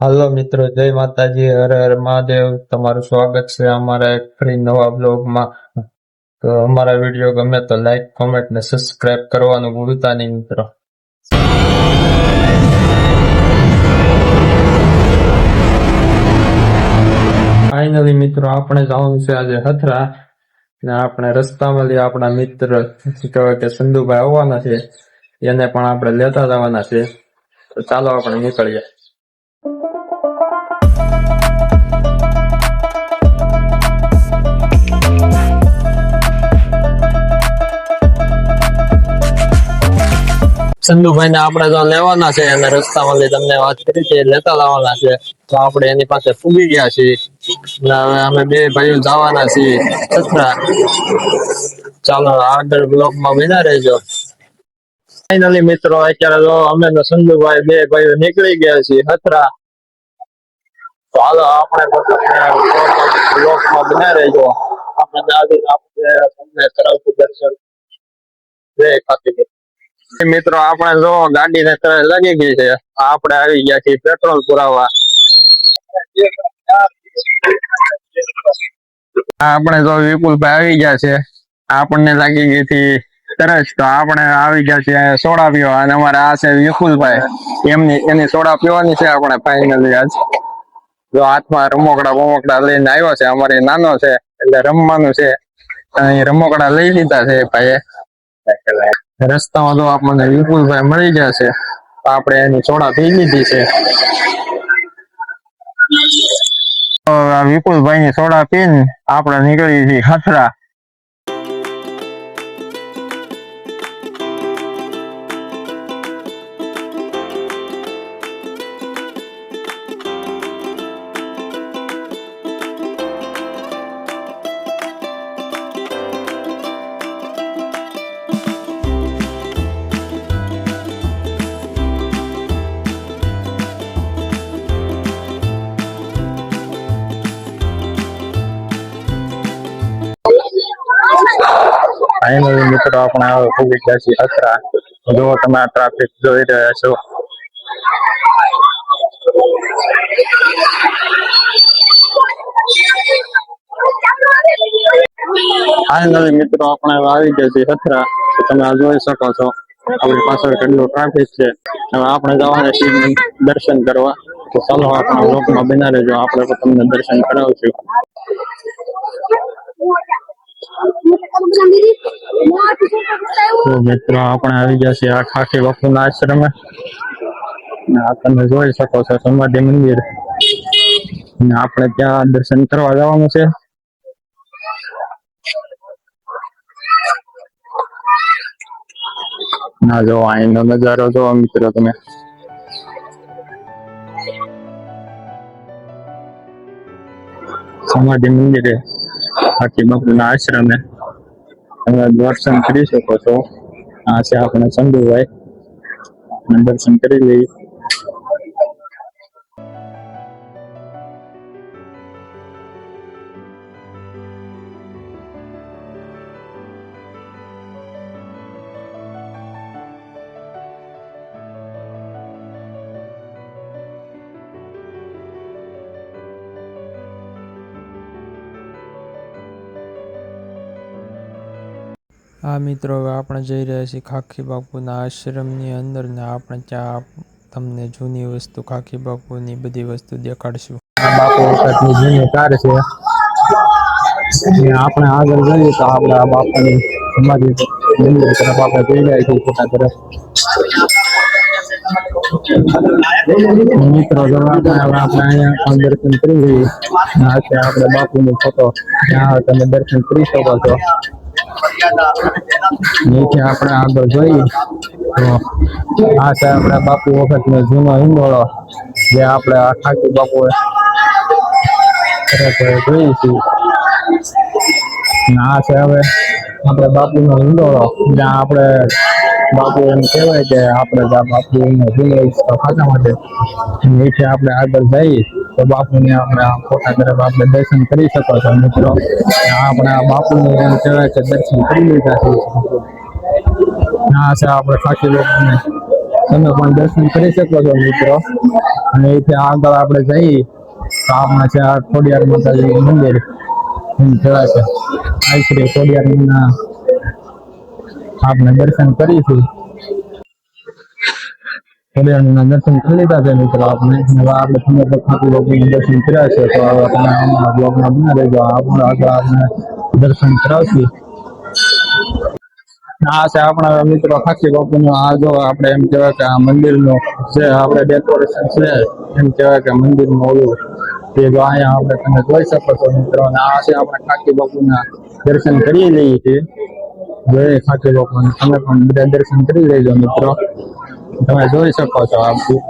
હાલો મિત્રો, જય માતાજી, હર હર મહાદેવ. તમારું સ્વાગત છે અમારા એક ફરી નવા બ્લોગમાં. તો અમારા વિડીયો ગમે તો લાઈક, કોમેન્ટ ને સબસ્ક્રાઇબ કરવાનું ભૂલતા નહીં મિત્રો. ફાઇનલી મિત્રો, આપણે જવાનું છે આજે હથરા ને આપણે રસ્તામાં આપણા મિત્ર કહેવાય કે સંધુભાઈ આવવાના છે, એને પણ આપણે લેતા જવાના છે. તો ચાલો આપણે નીકળીએ. સંધુભાઈ ને આપણે તો લેવાના છે અને રસ્તામાં તમને વાત કરી છે લેતા લાવવાના છે. તો આપણે એની પાસે પૂગી ગયા છીએ. હવે અમે બે ભાઈઓ જવાના છીએ હથરા. ચાલો આગળ બ્લોકમાં બન્યા રહેજો. ફાઇનલી મિત્રો, અત્યારે તો અમે સંધુભાઈ બે ભાઈઓ નીકળી ગયા છીએ હથરા. તો હાલો આપણે બ્લોકમાં બન્યા રહેજો. આપણે કરાવતું દર્શન જય ખાતી. મિત્રો, આપણે જો ગાડી ને લાગી ગઈ છે. આપણે આવી ગયા છીએ પેટ્રોલ પુરાવા. આપણે જો વિપુલભાઈ આવી ગયા છે. આપણને લાગી ગઈ હતી તરસ, તો આપણે આવી ગયા છીએ સોડા પીવા. અને અમારે આ છે વિપુલભાઈ, એની સોડા પીવાની છે આપણે ફાઇનલી આજ. જો હાથમાં રમકડા લઈને આવ્યો છે. અમારે નાનો છે એટલે રમવાનું છે. અહીં રમકડા લઈ લીધા છે ભાઈએ. રસ્તામાં તો આપણને વિપુલભાઈ મળી ગયા છે. આપણે એની સોડા પી લીધી છે. વિપુલભાઈ ની સોડા પીને આપણે નીકળી છીએ હથરા. ફાઇનલી મિત્રો, આપણે હવે પૂગી ગયા છીએ હથરા. જો તમે આ ટ્રાફિક જોઈ રહ્યા છો. ફાઇનલી મિત્રો, આપણે આવી ગયા છીએ હથરા. તમે આ જોઈ શકો છો આપણી પાછળ કેટલું ટ્રાફિક છે. હવે આપણે જવાના છીએ દર્શન કરવા. તો ચાલો આપણા બ્લોકમાં બના રહેજો, આપણે તમને દર્શન કરાવશું. મિત્રો, આપણે આવી ગયા છીએ આ ખાખી બાપુના આશ્રમે. તમે જોઈ શકો છો સમાધિ મંદિર. આપણે ત્યાં દર્શન કરવા જવાનું છે. ના જો અહીંનો નજારો જોવો મિત્રો તમે. સમાધિ મંદિરે ખાખી બાપુના આશ્રમે તમે દર્શન કરી શકો છો. આ છે આપણે સંધુભાઈ, દર્શન કરી લઈએ. આ મિત્રો, હવે આપણે જઈ રહ્યા છીએ ખાખી બાપુના આશ્રમની અંદર ને આપણે ત્યાં તમને જૂની વસ્તુ ખાખી બાપુની બધી વસ્તુ દેખાડશું. આ બાપુ વખતની જૂની કાર છે. આપણે આગળ જઈએ તો આપણે આ બાપાની સમાધિ મંદિર તરફ આપણે જઈ રહ્યા છીએ ખોટા તરફ. મિત્રો, આપણે અહીંયા દર્શન કરી લઈએ. આ છે આપણે બાપુનો ફોટો, ત્યાં તમે દર્શન કરી શકો છો. નીચે આપણે આગળ જોઈએ તો આ છે આપણા બાપુ વખતનો જૂનો હિંડોળો, જે આપણે આ ખાખી બાપુ જોઈએ છીએ. આ છે હવે આપણે બાપુનો હિંડોળો, જ્યાં આપણે બાપુ એમ કહેવાય કે આપણે બાપુ ખાતા માટે. નીચે આપણે આગળ જઈએ તો બાપુને આપણે ખોટા તરફ આપણે દર્શન કરી શકો છો મિત્રો. આપણે આ બાપુને એમ કહેવાય કે દર્શન કરી લીધા છે. આ છે આપણે ખાખી બાપુને તમે પણ દર્શન કરી શકો છો મિત્રો. અને એથી આગળ આપણે જઈએ તો આપણે છે આ ખોડિયાર માતાજી મંદિર એમ કહેવાય છે. આ શ્રી ખોડિયારના આપણે દર્શન કરીશું. ખોડિયારના દર્શન કરી લીધા છે મિત્રો આપણે. હવે આપણે તમે ખાતી બાપુના દર્શન કર્યા છે તો હવે તમે અમારા બ્લોગમાં બના રહેજો. આગળ આપણે દર્શન કરાવશું. આ છે આપણા મિત્રો ખાકી બાપુનું. આ જો આપણે એમ કહેવાય કે આ મંદિરનું જે આપણે ડેકોરેશન છે એમ કહેવાય કે મંદિરનું ઓલું તે જો અહીંયા આપણે તમે જોઈ શકો છો મિત્રો. અને આ છે આપણે ખાકી બાપુના દર્શન કરી લઈએ છીએ. જય ખાકી બાપુને તમે પણ બધા દર્શન કરી લેજો મિત્રો. તમે જોઈ શકો છો આપથી.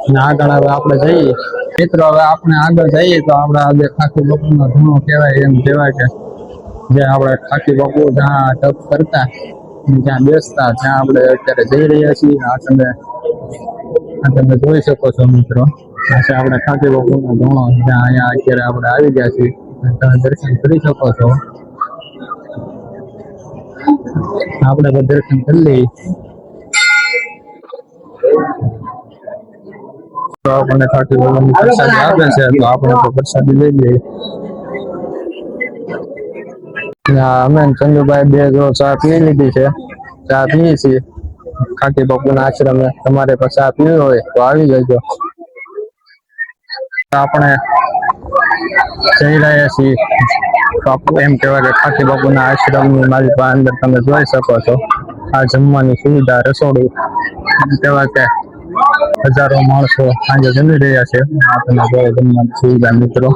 અને આગળ હવે આપણે જઈએ મિત્રો. હવે આપણે આગળ જઈએ તો આપણે આજે ખાકી બાપુનો ધૂણો કહેવાય એમ કહેવાય કે જે આપણે ખાકી બાપુ જ્યાં તપ કરતા જ્યાં બેસતા ત્યાં આપણે અત્યારે જઈ રહ્યા છીએ. આ તમે જોઈ શકો છો મિત્રો. આ છે આપણે ખાકી બાપુનો ધૂણો જ્યાં અહીંયા અત્યારે આપણે આવી ગયા છીએ. તમે દર્શન કરી શકો છો. આપણે પણ દર્શન કરી લઈએ. તો આપણને ખાકી બાપુની પ્રસાદી આપે છે તો આપણે તો પ્રસાદી લઈ લઈએ. અમે ચંદુભાઈ બે જો ચા પી લીધી છે. ચા પીએ છીએ ખાકી બાપુના આશ્રમે. તમારે પણ ચા પીવી હોય તો આવી જજો. આપણે જઈ રહ્યા છીએ એમ કહેવાય કે ખાકી બાપુના આશ્રમની મારી પાસે અંદર તમે જોઈ શકો છો. આ જમવાની સુવિધા રસોડું એમ કહેવાય કે હજારો માણસો સાંજે જમી રહ્યા છે. આપણે જોઈ જમવાની સુવિધા મિત્રો.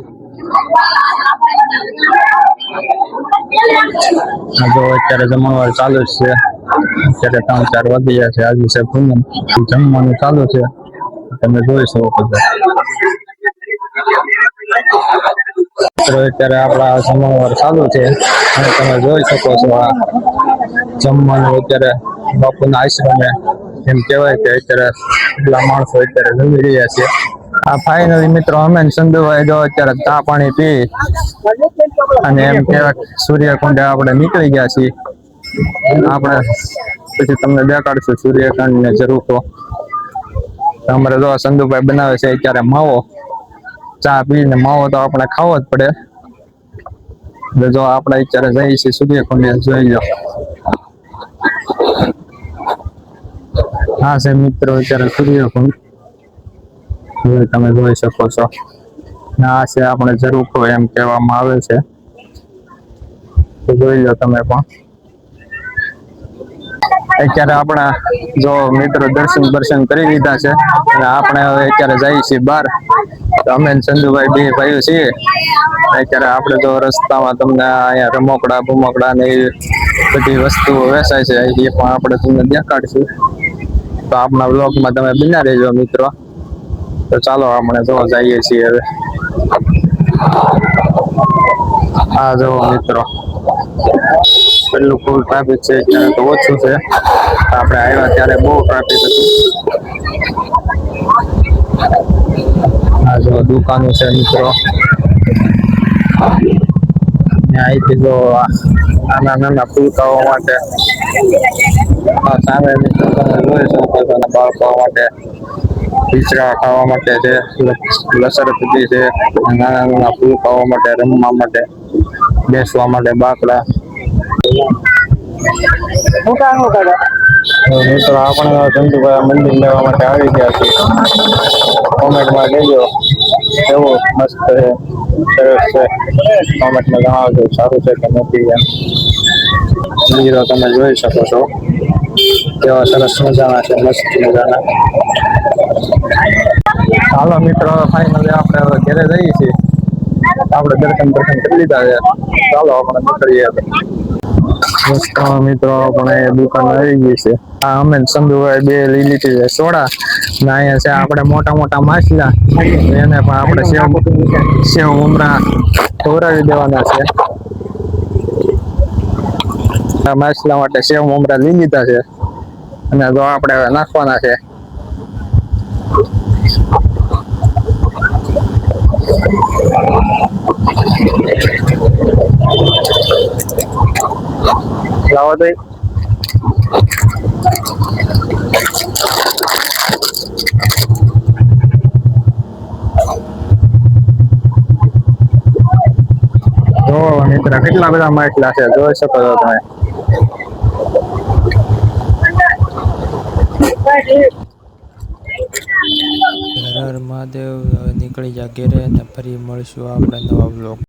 જો અત્યારે જમણવાર ચાલુ જ છે. અત્યારે 3-4 વાગી ગયા છે. આજે છે પૂનમ. જમવાનું ચાલુ છે તમે જોઈ શકો છો. અત્યારે આપણા જમણવાર ચાલુ છે અને તમે જોઈ શકો છો આ જમવાનું અત્યારે બાપુના આશ્રમે એમ કહેવાય કે અત્યારે એટલા માણસો અત્યારે જમી રહ્યા છે. આ ફાઇનલી મિત્રો અમે ચંદુભાઈ જો અત્યારે ચા પાણી પી અને એમ કહેવાય સૂર્યકુંડે આપણે નીકળી ગયા છીએ. આપણે પછી તમને દેખાડશું સૂર્યકુંડ ને જરૂર તો. અમારે જો ચંદુભાઈ બનાવે છે અત્યારે માવો. ચા પીને માવો તો આપણે ખાવો જ પડે. જો આપણે અત્યારે જઈએ છીએ સૂર્યકુંડે. જોઈ લો હા છે મિત્રો અત્યારે સૂર્યકુંડ તમે જોઈ શકો છો. આ છે આપણે જરૂર તો એમ કહેવામાં આવે છે. જોઈ લો તમે પણ. અત્યારે આપણા જો મિત્રો દર્શન કરી લીધા છે અને આપણે હવે અત્યારે જઈએ છીએ બહાર. અમે ચંદુભાઈ બે ભાઈઓ છીએ. અત્યારે આપણે જો રસ્તામાં તમને અહીંયા રમકડા બમકડા ને એવી બધી વસ્તુઓ વેચાય છે એ પણ આપણે તમને દેખાડશું. તો આપણા બ્લોગમાં તમે બન્યા રહેજો મિત્રો. તો ચાલો આપણે જોવા જઈએ છીએ હવે. આ જો મિત્રો પેલું ફૂલ ટ્રાફિક છે અત્યારે તો ઓછું છે. આપણે આવ્યા ત્યારે બહુ ટ્રાફિક હતું. આ જો દુકાનો છે મિત્રો. અહીંથી જો નાના ફૂલકાઓ માટે સામે મિત્રો તમે જોઈ શકો છો. બાળકો માટે પીચરા ખાવા માટે છે. લસરપતિ છે. નાના ફૂલકાઓ માટે રમવા માટે બેસવા માટે બાકડા. મિત્રો આપણે ચંદુભાઈ મંદિર લેવા માટે આવી ગયા છીએ. કોમેન્ટમાં કહેજો કેવું મસ્ત છે સરસ છે. કોમેન્ટમાં જણાવજો સારું છે કે નથી. મંદિરો તમે જોઈ શકો છો કેવા સરસ મજાના છે. મસ્ત મજાના. હાલો મિત્રો ફાઇનલી આપણે હવે ઘરે જઈએ છીએ. આપણે દર્શન કરી લીધા છે. ચાલો આપણે નીકળીએ. મિત્રો આપણે દુકાન આવી ગઈ છે. આ અમે ચંદુભાઈ બે લઈ લીધી છે સોડા. ને અહીંયા છે આપણે મોટા મોટા માછલા. એને પણ આપણે સેવ ઉમરા ખવડાવી દેવાના છે. માછલા માટે સેવ ઉમરા લઈ લીધા છે અને જો આપણે હવે નાખવાના છે. લાવો તો મિત્ર કેટલા બધા માટલા છે જોઈ શકો છો તમે. હર હર મહાદેવ. હવે નીકળી જા ઘેરે અને ફરી મળશું આપણે નવા બ્લોગ.